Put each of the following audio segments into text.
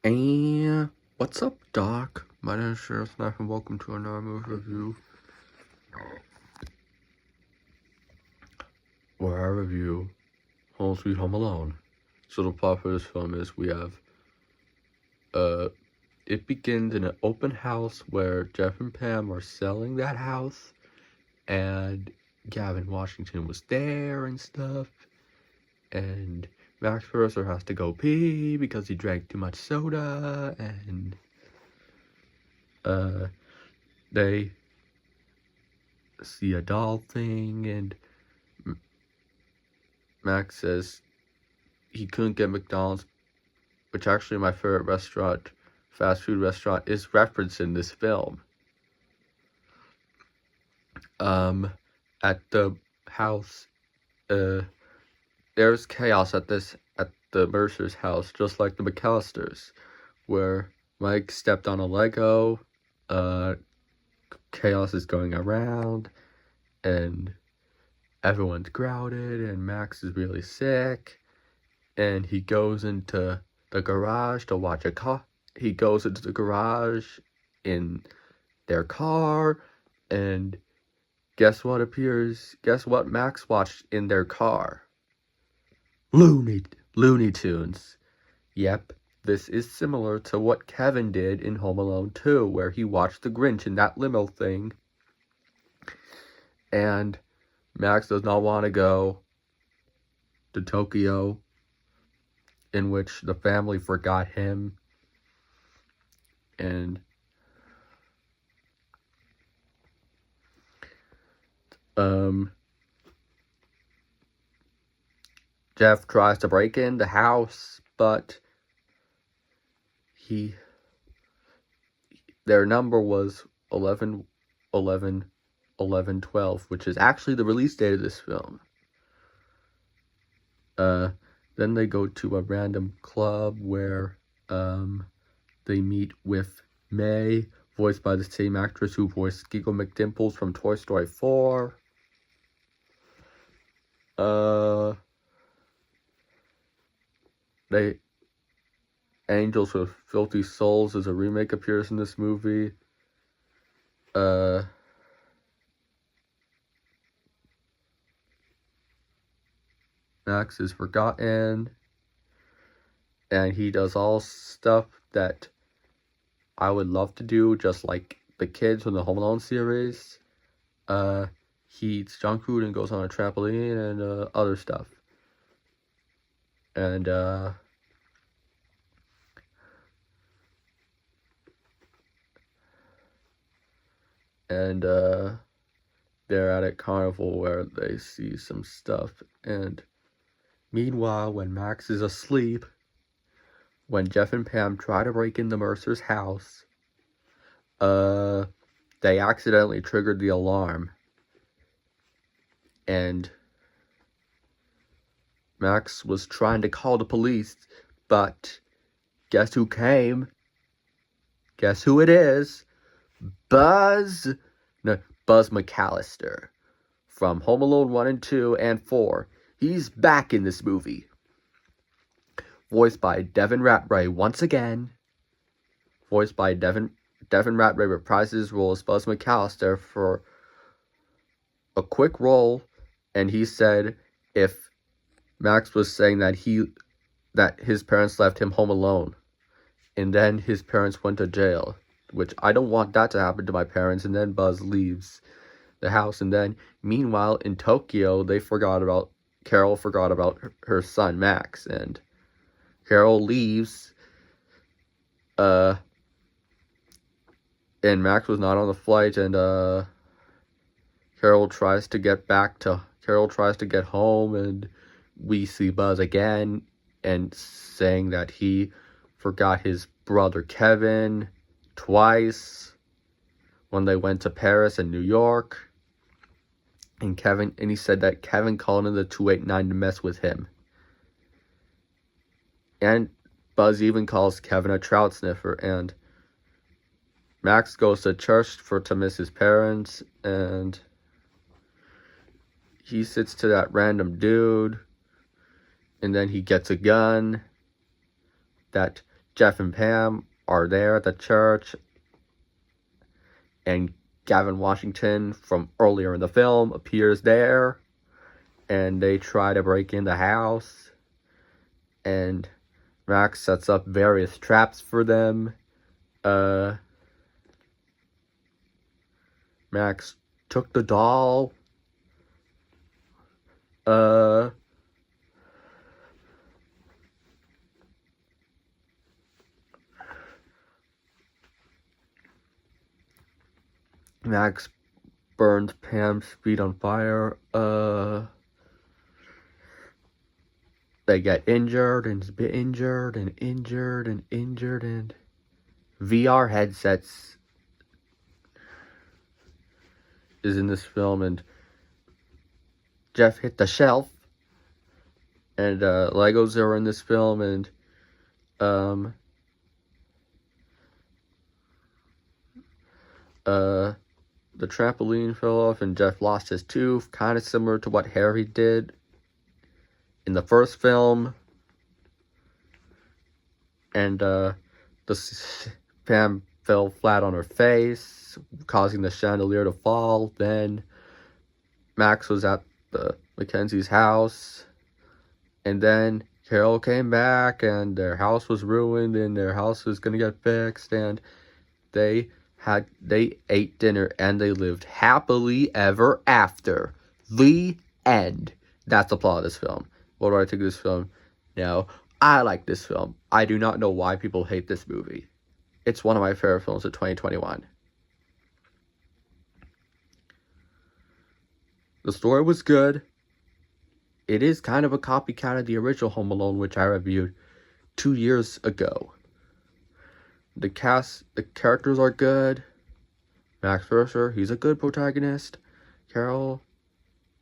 And what's up, Doc? My name is Sheriff Knife, and welcome to another movie review, where I review Home Sweet Home Alone. So the plot for this film is we have, it begins in an open house where Jeff and Pam are selling that house, and Gavin Washington was there and stuff, and Max Purser has to go pee because he drank too much soda, and, they see a doll thing, and Max says he couldn't get McDonald's, which actually my favorite restaurant, fast food restaurant, is referenced in this film. At the house, there's chaos at the Mercer's house, just like the McAllisters, where Mike stepped on a Lego, chaos is going around, and everyone's grounded, and Max is really sick, and he goes into the garage to watch a car. He goes into the garage in their car, and guess what appears? Guess what Max watched in their car? Looney Tunes. Yep, this is similar to what Kevin did in Home Alone 2, where he watched the Grinch in that limo thing, and Max does not want to go to Tokyo, in which the family forgot him, and Jeff tries to break in the house, but their number was 11, 11, 11, 12, which is actually the release date of this film. Then they go to a random club where they meet with May, voiced by the same actress who voiced Giggle McDimples from Toy Story 4. Angels with Filthy Souls as a remake appears in this movie. Max is forgotten, and he does all stuff that I would love to do, just like the kids from the Home Alone series. He eats junk food and goes on a trampoline and other stuff. And they're at a carnival where they see some stuff. And meanwhile, when Max is asleep, when Jeff and Pam try to break into Mercer's house, they accidentally triggered the alarm. And Max was trying to call the police, but guess who came? Guess who it is? Buzz McAllister from Home Alone 1 and 2 and 4. He's back in this movie. Voiced by Devin Ratray once again. Voiced by Devin Ratray reprises his role as Buzz McAllister for a quick role, and he said if Max was saying that his parents left him home alone, and then his parents went to jail, which I don't want that to happen to my parents, and then Buzz leaves the house, and then meanwhile in Tokyo Carol forgot about her son Max, and Carol leaves, and Max was not on the flight, and Carol tries to get home, and we see Buzz again and saying that he forgot his brother Kevin twice when they went to Paris and New York. And he said that Kevin called in the 289 to mess with him. And Buzz even calls Kevin a trout sniffer, and Max goes to church to miss his parents, and he sits to that random dude, and then he gets a gun that Jeff and Pam are there at the church, and Gavin Washington from earlier in the film appears there, and they try to break in the house, and Max sets up various traps for them. Max took the doll. Max burned Pam's feet on fire. They get injured and injured and injured and injured, and VR headsets is in this film, and Jeff hit the shelf, and Legos are in this film, and the trampoline fell off and Jeff lost his tooth, kind of similar to what Harry did in the first film. And Pam fell flat on her face, causing the chandelier to fall. Then Max was at the Mackenzie's house, and then Carol came back, and their house was ruined, and their house was gonna get fixed, and they ate dinner, and they lived happily ever after. The end. That's the plot of this film. What do I think of this film? Now, I like this film. I do not know why people hate this movie. It's one of my favorite films of 2021. The story was good. It is kind of a copycat of the original Home Alone, which I reviewed 2 years ago. The characters are good. Max Mercer, he's a good protagonist. Carol,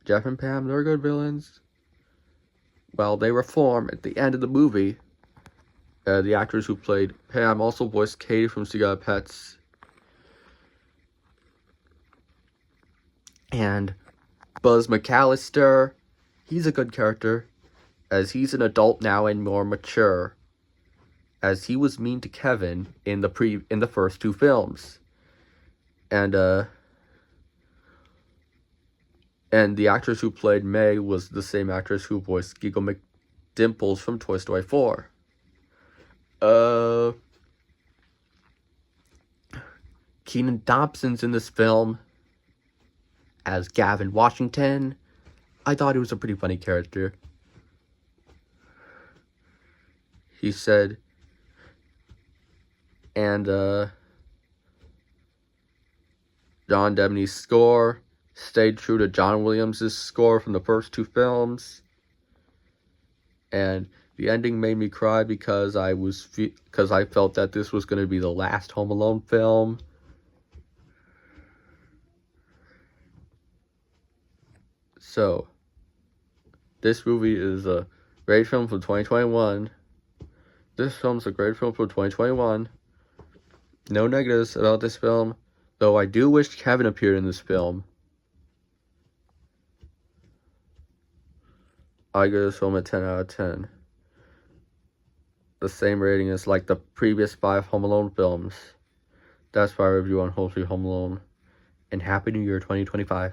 Jeff and Pam, they're good villains. Well, they reform at the end of the movie. The actors who played Pam also voiced Katie from Sea God Pets. And Buzz McAllister, he's a good character, as he's an adult now and more mature, as he was mean to Kevin in the first 2 films. And the actress who played May was the same actress who voiced Giggle McDimples from Toy Story 4. Kenan Thompson's in this film as Gavin Washington. I thought he was a pretty funny character. He said, and John Debney's score stayed true to John Williams' score from the first 2 films. And the ending made me cry because I felt that this was going to be the last Home Alone film. So, this movie is a great film from 2021. This film's a great film from 2021. No negatives about this film, though I do wish Kevin appeared in this film. I give this film a 10 out of 10. The same rating as like the previous 5 Home Alone films. That's my review on Home Sweet Home Alone. And Happy New Year 2025.